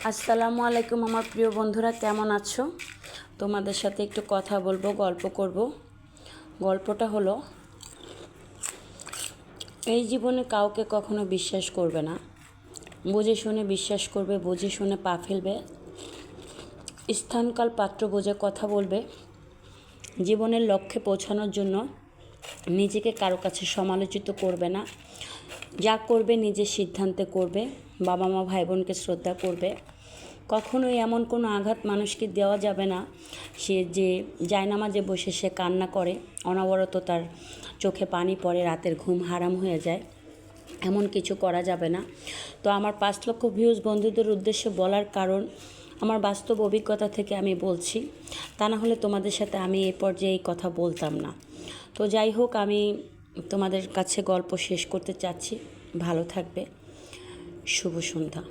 আসসালামু আলাইকুম আমার প্রিয় বন্ধুরা, কেমন আছো? তোমাদের সাথে একটু কথা বলবো, গল্প করব। গল্পটা হলো, এই জীবনে কাউকে কখনো বিশ্বাস করবে না। বুঝে শুনে বিশ্বাস করবে, বুঝে শুনে পা ফেলবে, স্থানকাল পাত্র বুঝে কথা বলবে। জীবনের লক্ষ্যে পৌঁছানোর জন্য নিজেকে কারো কাছে সমালোচিত করবে না। যা করবে নিজের সিদ্ধান্তে করবে। বাবা মা ভাই বোনকে শ্রদ্ধা করবে। কখনোই এমন কোনো আঘাত মানুষকে দেওয়া যাবে না সে যে জায়নামাজে বসে সে কান্না করে, অনবরত তার চোখে পানি পড়ে, রাতের ঘুম হারাম হয়ে যায়, এমন কিছু করা যাবে না। তো আমার 5 লক্ষ ভিউজ বন্ধুদের উদ্দেশ্যে বলার কারণ, আমার বাস্তব অভিজ্ঞতা থেকে আমি বলছি। তা না হলে তোমাদের সাথে আমি এই পর্যায়ে এই কথা বলতাম না। তো যাই হোক, আমি তোমাদের কাছে গল্প শেষ করতে চাচ্ছি। ভালো থাকবে। শুভ সন্ধ্যা।